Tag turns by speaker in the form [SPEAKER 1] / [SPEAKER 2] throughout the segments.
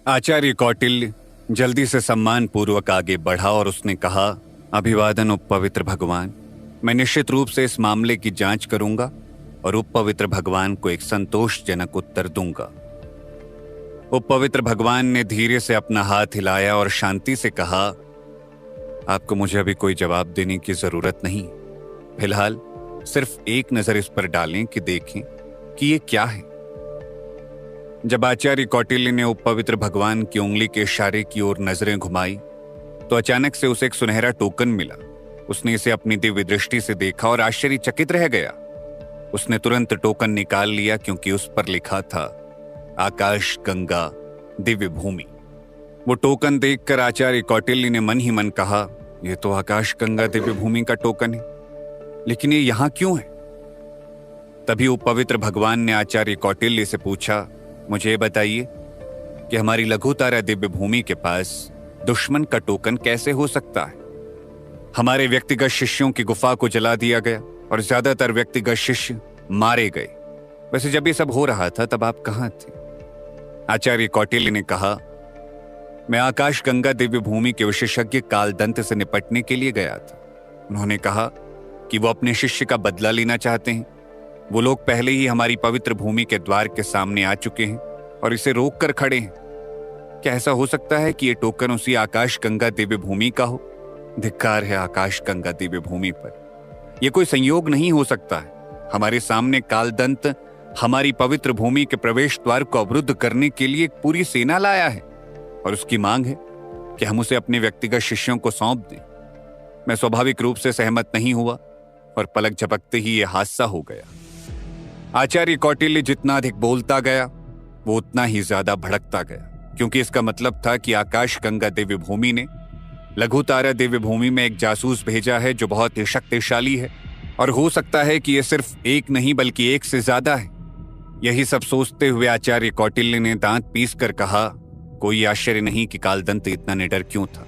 [SPEAKER 1] आचार्य कौटिल्य जल्दी से सम्मान पूर्वक आगे बढ़ा और उसने कहा, अभिवादन उपपवित्र भगवान। मैं निश्चित रूप से इस मामले की जांच करूंगा और उपपवित्र भगवान को एक संतोषजनक उत्तर दूंगा। उपपवित्र भगवान ने धीरे से अपना हाथ हिलाया और शांति से कहा, आपको मुझे अभी कोई जवाब देने की जरूरत नहीं। फिलहाल सिर्फ एक नजर इस पर डालें कि देखें कि ये क्या है। जब आचार्य कौटिल्य ने उपपवित्र भगवान की उंगली के इशारे की ओर नजरें घुमाई तो अचानक से उसे एक सुनहरा टोकन मिला। उसने इसे अपनी दिव्य दृष्टि से देखा और आश्चर्यचकित रह गया। उसने तुरंत टोकन निकाल लिया क्योंकि उस पर लिखा था आकाश गंगा दिव्य भूमि। वो टोकन देखकर आचार्य कौटिल्य ने मन ही मन कहा, यह तो आकाश गंगा दिव्य भूमि का टोकन है, लेकिन ये यहां क्यों है? तभी उपपवित्र भगवान ने आचार्य कौटिल्य से पूछा, मुझे ये बताइए कि हमारी लघुतारा दिव्य भूमि के पास दुश्मन का टोकन कैसे हो सकता है? हमारे व्यक्तिगत शिष्यों की गुफा को जला दिया गया और ज्यादातर व्यक्तिगत शिष्य मारे गए। वैसे जब ये सब हो रहा था तब आप कहां थे? आचार्य कौटिल्य ने कहा, मैं आकाश गंगा दिव्य भूमि के विशेषज्ञ कालदंत से निपटने के लिए गया था। उन्होंने कहा कि वो अपने शिष्य का बदला लेना चाहते हैं। वो लोग पहले ही हमारी पवित्र भूमि के द्वार के सामने आ चुके हैं और इसे रोक कर खड़े हैं। क्या ऐसा हो सकता है कि ये टोकन उसी आकाश गंगा दिव्य भूमि का हो? धिक्कार है आकाश गंगा दिव्य भूमि पर। यह कोई संयोग नहीं हो सकता है। हमारे सामने कालदंत हमारी पवित्र भूमि के प्रवेश द्वार को अवरुद्ध करने के लिए एक पूरी सेना लाया है और उसकी मांग है कि हम उसे अपने व्यक्तिगत शिष्यों को सौंप दें। मैं स्वाभाविक रूप से सहमत नहीं हुआ और पलक झपकते ही यह हादसा हो गया। आचार्य कौटिल्य जितना अधिक बोलता गया वो उतना ही ज्यादा भड़कता गया, क्योंकि इसका मतलब था कि आकाश गंगा दिव्य भूमि ने लघुतारा दिव्य भूमि में एक जासूस भेजा है जो बहुत ही शक्तिशाली है और हो सकता है कि यह सिर्फ एक नहीं बल्कि एक से ज्यादा है। यही सब सोचते हुए आचार्य कौटिल्य ने दांत पीस कर कहा, कोई आश्चर्य नहीं कि कालदंत इतना निडर क्यों था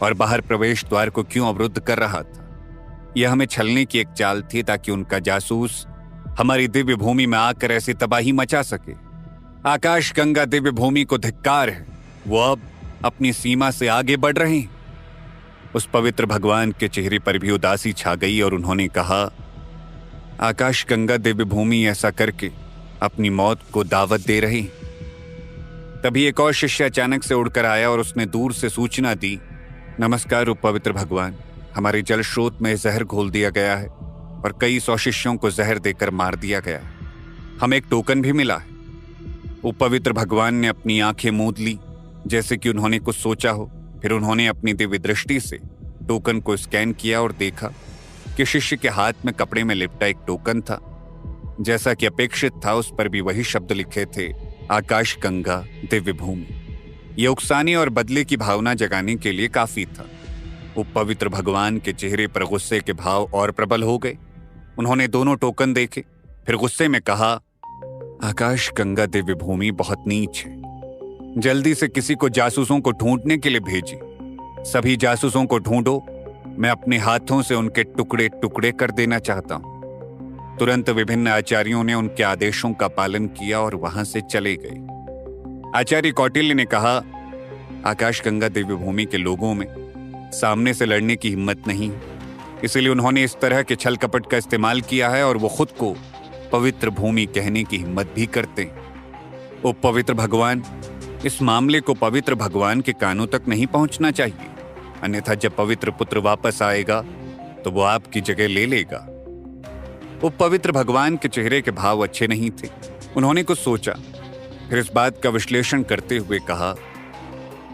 [SPEAKER 1] और बाहर प्रवेश द्वार को क्यों अवरुद्ध कर रहा था। यह हमें छलने की एक चाल थी ताकि उनका जासूस हमारी दिव्य भूमि में आकर ऐसी तबाही मचा सके। आकाश गंगा दिव्य भूमि को धिक्कार है, वो अब अपनी सीमा से आगे बढ़ रहे हैं। उस पवित्र भगवान के चेहरे पर भी उदासी छा गई और उन्होंने कहा, आकाश गंगा दिव्य भूमि ऐसा करके अपनी मौत को दावत दे रहे हैं। तभी एक और शिष्य अचानक से उड़कर आया और उसने दूर से सूचना दी, नमस्कार उपपवित्र भगवान, हमारे जल स्रोत में जहर घोल दिया गया है और कई 100 शिष्यों को जहर देकर मार दिया गया। हमें एक टोकन भी मिला है। उपपवित्र भगवान ने अपनी आंखें मूंद ली जैसे कि उन्होंने कुछ सोचा हो। फिर उन्होंने अपनी दिव्य दृष्टि से टोकन को स्कैन किया और देखा कि शिष्य के हाथ में कपड़े में लिपटा एक टोकन था। जैसा कि अपेक्षित था उस पर भी वही शब्द लिखे थे, आकाश गंगा दिव्य भूमि। ये उकसाने और बदले की भावना जगाने के लिए काफी था। उपपवित्र भगवान के चेहरे पर गुस्से के भाव और प्रबल हो गए। उन्होंने दोनों टोकन देखे, फिर गुस्से में कहा, आकाश गंगा दिव्य भूमि बहुत नीच है। जल्दी से किसी को जासूसों को ढूंढने के लिए भेजिए। सभी जासूसों को ढूंढो, मैं अपने हाथों से उनके टुकड़े टुकड़े कर देना चाहता हूं। तुरंत विभिन्न आचार्यों ने उनके आदेशों का पालन किया और वहां से चले गए। आचार्य कौटिल्य ने कहा, आकाश गंगा दिव्य भूमि के लोगों में सामने से लड़ने की हिम्मत नहीं, इसलिए उन्होंने इस तरह के छल कपट का इस्तेमाल किया है और वो खुद को पवित्र भूमि कहने की हिम्मत भी करते हैं। उपपवित्र भगवान, इस मामले को पवित्र भगवान के कानों तक नहीं पहुंचना चाहिए, अन्यथा जब पवित्र पुत्र वापस आएगा तो वो आपकी जगह ले लेगा। उपपवित्र भगवान के चेहरे के भाव अच्छे नहीं थे। उन्होंने कुछ सोचा, फिर इस बात का विश्लेषण करते हुए कहा,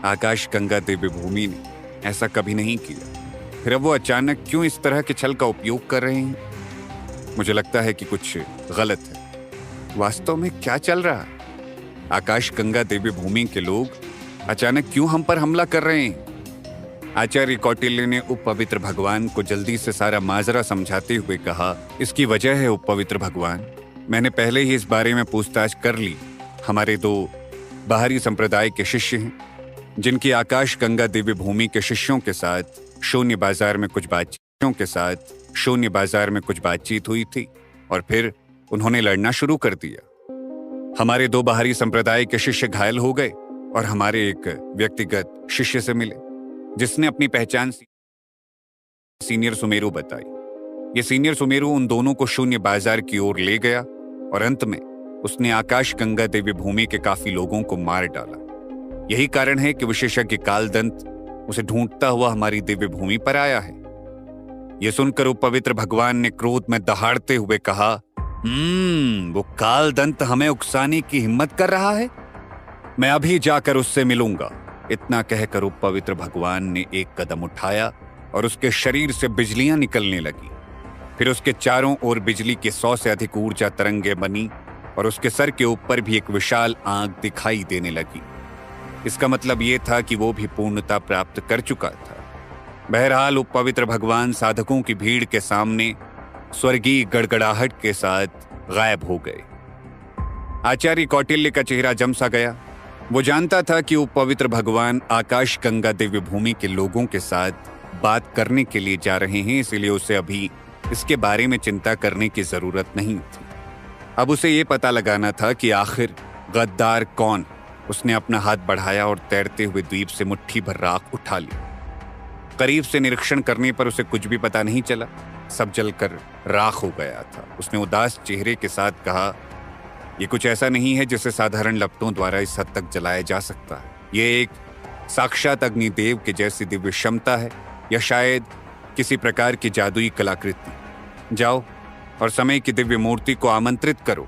[SPEAKER 1] आकाश गंगा दिव्य भूमि ने ऐसा कभी नहीं किया। फिर अब वो अचानक क्यों इस तरह के छल का उपयोग कर रहे हैं? मुझे लगता है कि कुछ गलत है। वास्तव में क्या चल रहा है? आकाश गंगा दिव्य भूमि के लोग अचानक क्यों हम पर हमला कर रहे हैं? आचार्य कौटिल्य ने उपपवित्र भगवान को जल्दी से सारा माजरा समझाते हुए कहा, इसकी वजह है उपपवित्र भगवान, मैंने पहले ही इस बारे में पूछताछ कर ली। हमारे 2 बाहरी संप्रदाय के शिष्य हैं जिनकी आकाश गंगा दिव्य भूमि के शिष्यों के साथ शून्य बाजार में कुछ बातचीत हुई थी और फिर उन्होंने लड़ना शुरू कर दिया। हमारे 2 बाहरी संप्रदाय के शिष्य घायल हो गए और हमारे एक व्यक्तिगत शिष्य से मिले, जिसने अपनी पहचान सीनियर सुमेरु बताई। ये सीनियर सुमेरु उन दोनों को शून्य बाजार की ओर ले गया और अंत में उसने आकाश गंगा देवी भूमि के काफी लोगों को मार डाला। यही कारण है कि विशेषज्ञ कालदंत उसे ढूंढता हुआ हमारी दिव्य भूमि पर आया है। यह सुनकर वो पवित्र भगवान ने क्रोध में दहाड़ते हुए कहा, वो कालदंत हमें उकसाने की हिम्मत कर रहा है, मैं अभी जाकर उससे मिलूंगा। इतना कहकर वो पवित्र भगवान ने एक कदम उठाया और उसके शरीर से बिजलियां निकलने लगी। फिर उसके चारों ओर बिजली की 100 से अधिक ऊर्जा तरंगे बनी और उसके सर के ऊपर भी एक विशाल आंख दिखाई देने लगी। इसका मतलब यह था कि वो भी पूर्णता प्राप्त कर चुका था। बहरहाल वो पवित्र भगवान साधकों की भीड़ के सामने स्वर्गीय गड़गड़ाहट के साथ गायब हो गए। आचार्य कौटिल्य का चेहरा जम सा गया। वो जानता था कि वो पवित्र भगवान आकाश गंगा दिव्य भूमि के लोगों के साथ बात करने के लिए जा रहे हैं, इसलिए उसे अभी इसके बारे में चिंता करने की जरूरत नहीं थी। अब उसे ये पता लगाना था कि आखिर गद्दार कौन। उसने अपना हाथ बढ़ाया और तैरते हुए द्वीप से मुट्ठी भर राख उठा ली। करीब से निरीक्षण करने पर उसे कुछ भी पता नहीं चला, सब जलकर राख हो गया था। उसने उदास चेहरे के साथ कहा, यह कुछ ऐसा नहीं है जिसे साधारण लपटों द्वारा इस हद तक जलाया जा सकता है। यह एक साक्षात अग्निदेव के जैसी दिव्य क्षमता है, या शायद किसी प्रकार की जादुई कलाकृति। जाओ और समय की दिव्य मूर्ति को आमंत्रित करो।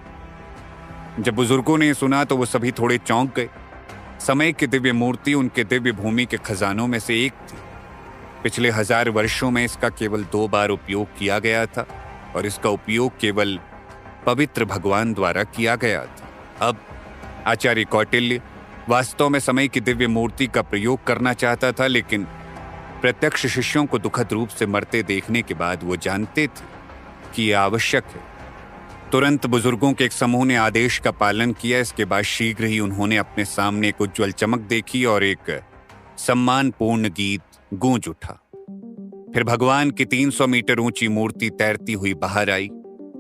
[SPEAKER 1] जब बुजुर्गों ने सुना तो वो सभी थोड़े चौंक गए। समय की दिव्य मूर्ति उनके दिव्य भूमि के खजानों में से एक थी। पिछले 1000 वर्षों में इसका केवल 2 बार उपयोग किया गया था और इसका उपयोग केवल पवित्र भगवान द्वारा किया गया था। अब आचार्य कौटिल्य वास्तव में समय की दिव्य मूर्ति का प्रयोग करना चाहता था, लेकिन प्रत्यक्ष शिष्यों को दुखद रूप से मरते देखने के बाद वो जानते थे कि यह आवश्यक है। तुरंत बुजुर्गों के एक समूह ने आदेश का पालन किया। इसके बाद शीघ्र ही उन्होंने अपने सामने एक उज्ज्वल चमक देखी और एक सम्मानपूर्ण गीत गूंज उठा। फिर भगवान की 300 मीटर ऊंची मूर्ति तैरती हुई बाहर आई।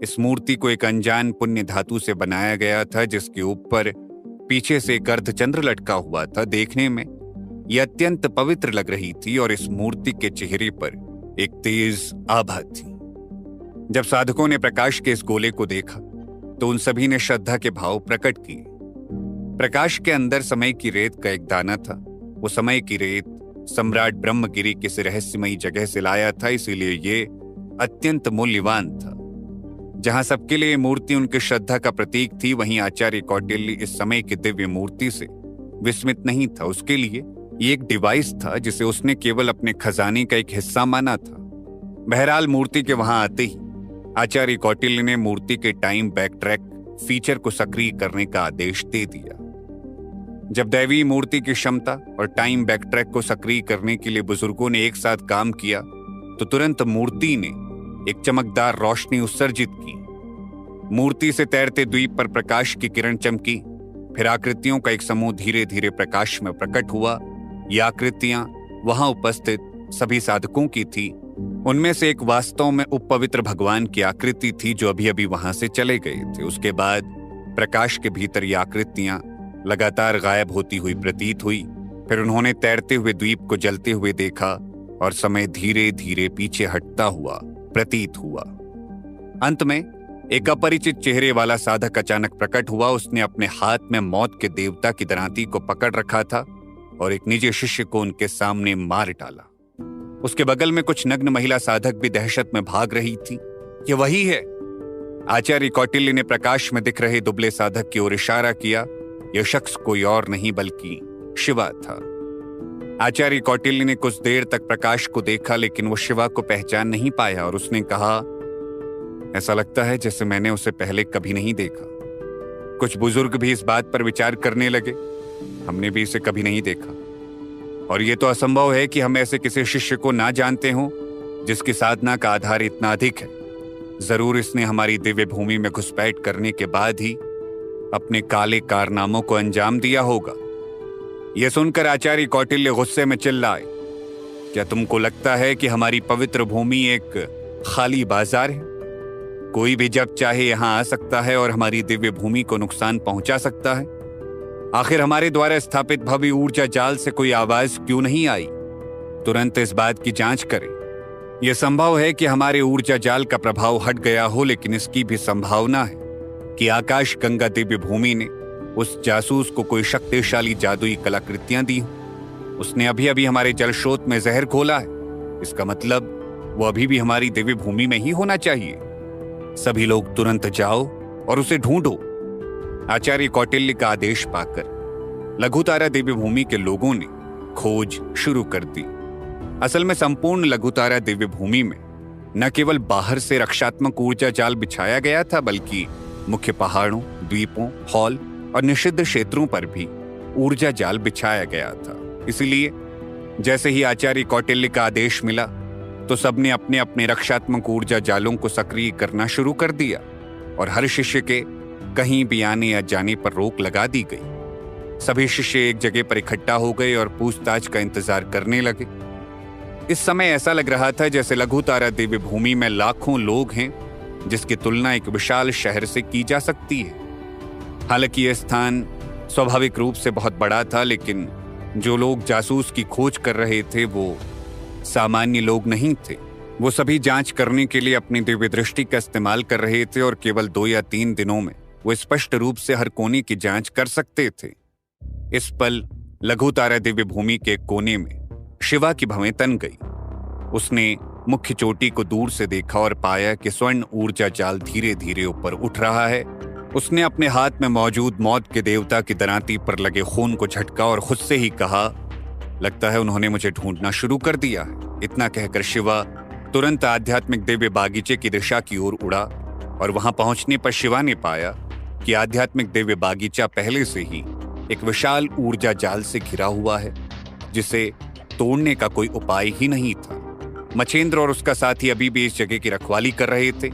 [SPEAKER 1] इस मूर्ति को एक अनजान पुण्य धातु से बनाया गया था, जिसके ऊपर पीछे से एक अर्धचंद्र लटका हुआ था। देखने में यह अत्यंत पवित्र लग रही थी और इस मूर्ति के चेहरे पर एक तेज आभा थी। जब साधकों ने प्रकाश के इस गोले को देखा तो उन सभी ने श्रद्धा के भाव प्रकट किए। प्रकाश के अंदर समय की रेत का एक दाना था। वो समय की रेत सम्राट ब्रह्मगिरी किसी रहस्यमयी जगह से लाया था, इसीलिए ये अत्यंत मूल्यवान था। जहां सबके लिए मूर्ति उनकी श्रद्धा का प्रतीक थी, वहीं आचार्य कौटिल्य इस समय की दिव्य मूर्ति से विस्मित नहीं था। उसके लिए ये एक डिवाइस था जिसे उसने केवल अपने खजाने का एक हिस्सा माना था। बहरहाल मूर्ति के वहां आते ही आचार्य कौटिल्य ने मूर्ति के टाइम बैक ट्रैक फीचर को सक्रिय करने का आदेश दे दिया। जब दैवीय मूर्ति की क्षमता और टाइम बैक ट्रैक को सक्रिय करने के लिए बुजुर्गों ने एक साथ काम किया तो तुरंत मूर्ति ने एक चमकदार रोशनी उत्सर्जित की। मूर्ति से तैरते द्वीप पर प्रकाश की किरण चमकी। फिर आकृतियों का एक समूह धीरे धीरे प्रकाश में प्रकट हुआ। ये आकृतियां वहां उपस्थित सभी साधकों की थी। उनमें से एक वास्तव में उपपवित्र भगवान की आकृति थी, जो अभी अभी वहां से चले गए थे। उसके बाद प्रकाश के भीतर ये आकृतियां लगातार गायब होती हुई प्रतीत हुई। फिर उन्होंने तैरते हुए द्वीप को जलते हुए देखा और समय धीरे धीरे पीछे हटता हुआ प्रतीत हुआ। अंत में एक अपरिचित चेहरे वाला साधक अचानक प्रकट हुआ। उसने अपने हाथ में मौत के देवता की दरांती को पकड़ रखा था और एक निजी शिष्य को उनके सामने मार डाला। उसके बगल में कुछ नग्न महिला साधक भी दहशत में भाग रही थी। ये वही है। आचार्य कौटिल्य ने प्रकाश में दिख रहे दुबले साधक की ओर इशारा किया। यह शख्स कोई और नहीं बल्कि शिवा था। आचार्य कौटिल्य ने कुछ देर तक प्रकाश को देखा, लेकिन वो शिवा को पहचान नहीं पाया और उसने कहा, ऐसा लगता है जैसे मैंने उसे पहले कभी नहीं देखा। कुछ बुजुर्ग भी इस बात पर विचार करने लगे, हमने भी इसे कभी नहीं देखा और यह तो असंभव है कि हम ऐसे किसी शिष्य को ना जानते हों जिसकी साधना का आधार इतना अधिक है। जरूर इसने हमारी दिव्य भूमि में घुसपैठ करने के बाद ही अपने काले कारनामों को अंजाम दिया होगा। यह सुनकर आचार्य कौटिल्य गुस्से में चिल्लाए, क्या तुमको लगता है कि हमारी पवित्र भूमि एक खाली बाजार है? कोई भी जब चाहे यहां आ सकता है और हमारी दिव्य भूमि को नुकसान पहुंचा सकता है। आखिर हमारे द्वारा स्थापित भव्य ऊर्जा जाल से कोई आवाज क्यों नहीं आई? तुरंत इस बात की जांच करें। यह संभव है कि हमारे ऊर्जा जाल का प्रभाव हट गया हो, लेकिन इसकी भी संभावना है कि आकाश गंगा दिव्य भूमि ने उस जासूस को कोई शक्तिशाली जादुई कलाकृतियां दी हों। उसने अभी अभी हमारे जल स्रोत में जहर घोला है। इसका मतलब वो अभी भी हमारी दिव्य भूमि में ही होना चाहिए। सभी लोग तुरंत जाओ और उसे ढूंढो। आचार्य कौटिल्य का आदेश पाकर लघुतारा दिव्य भूमि के लोगों ने खोज शुरू कर दी। असल में संपूर्ण लघुतारा दिव्य भूमि में न केवल बाहर से रक्षात्मक ऊर्जा जाल बिछाया गया था, बल्कि मुख्य पहाड़ों, द्वीपों, हॉल और निषिद्ध क्षेत्रों पर भी ऊर्जा जाल बिछाया गया था। इसलिए जैसे ही आचार्य कौटिल्य का आदेश मिला तो सबने अपने अपने रक्षात्मक ऊर्जा जालों को सक्रिय करना शुरू कर दिया और हर शिष्य के कहीं भी आने या जाने पर रोक लगा दी गई। सभी शिष्य एक जगह पर इकट्ठा हो गए और पूछताछ का इंतजार करने लगे। इस समय ऐसा लग रहा था जैसे लघुतारा दिव्य भूमि में लाखों लोग हैं, जिसकी तुलना एक विशाल शहर से की जा सकती है। हालांकि यह स्थान स्वाभाविक रूप से बहुत बड़ा था, लेकिन जो लोग जासूस की खोज कर रहे थे वो सामान्य लोग नहीं थे। वो सभी जांच करने के लिए अपनी दिव्य दृष्टि का इस्तेमाल कर रहे थे और केवल 2 या 3 दिनों में वो स्पष्ट रूप से हर कोने की जांच कर सकते थे। इस पल लघुतारा दिव्य भूमि के कोने में शिवा की भवें तन गई। उसने मुख्य चोटी को दूर से देखा और पाया कि स्वर्ण ऊर्जा जाल धीरे धीरे ऊपर उठ रहा है। उसने अपने हाथ में मौजूद मौत के देवता की दरांती पर लगे खून को झटका और खुद से ही कहा, लगता है उन्होंने मुझे ढूंढना शुरू कर दिया है। इतना कहकर शिवा तुरंत आध्यात्मिक दिव्य बागीचे की दिशा की ओर उड़ा और वहां पहुंचने पर शिवा ने पाया कि आध्यात्मिक दिव्य बागीचा पहले से ही एक विशाल ऊर्जा जाल से घिरा हुआ है, जिसे तोड़ने का कोई उपाय ही नहीं था। मछेंद्र और उसका साथी अभी भी इस जगह की रखवाली कर रहे थे।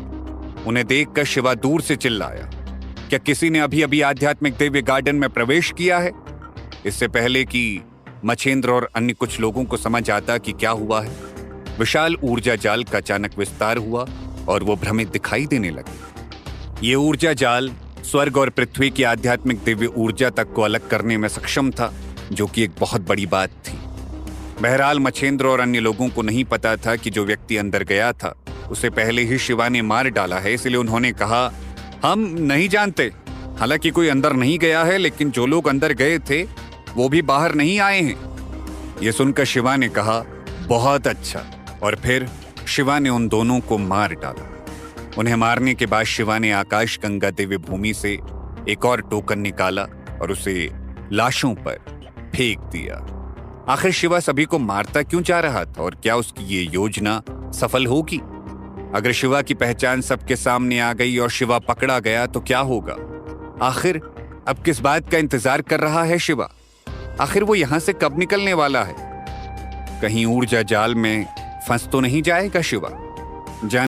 [SPEAKER 1] उन्हें देखकर शिवा दूर से चिल्लाया, क्या किसी ने अभी अभी आध्यात्मिक दिव्य गार्डन में प्रवेश किया है? इससे पहले कि मछेंद्र और अन्य कुछ लोगों को समझ आता कि क्या हुआ है, विशाल ऊर्जा जाल का अचानक विस्तार हुआ और वो भ्रमित दिखाई देने लगे। ये ऊर्जा जाल स्वर्ग और पृथ्वी की आध्यात्मिक दिव्य ऊर्जा तक को अलग करने में सक्षम था, जो कि एक बहुत बड़ी बात थी। बहरहाल मछेंद्र और अन्य लोगों को नहीं पता था कि जो व्यक्ति अंदर गया था उसे पहले ही शिवा ने मार डाला है, इसलिए उन्होंने कहा, हम नहीं जानते। हालांकि कोई अंदर नहीं गया है, लेकिन जो लोग अंदर गए थे वो भी बाहर नहीं आए हैं। यह सुनकर शिवा ने कहा, बहुत अच्छा। और फिर शिवा ने उन दोनों को मार डाला। उन्हें मारने के बाद शिवा ने आकाश गंगा दिव्य भूमि से एक और टोकन निकाला और उसे लाशों पर फेंक दिया। आखिर शिवा सभी को मारता क्यों जा रहा था और क्या उसकी ये योजना सफल होगी? अगर शिवा की पहचान सबके सामने आ गई और शिवा पकड़ा गया तो क्या होगा? आखिर अब किस बात का इंतजार कर रहा है शिवा? आखिर वो यहां से कब निकलने वाला है? कहीं ऊर्जा जाल में फंस तो नहीं जाएगा शिवा?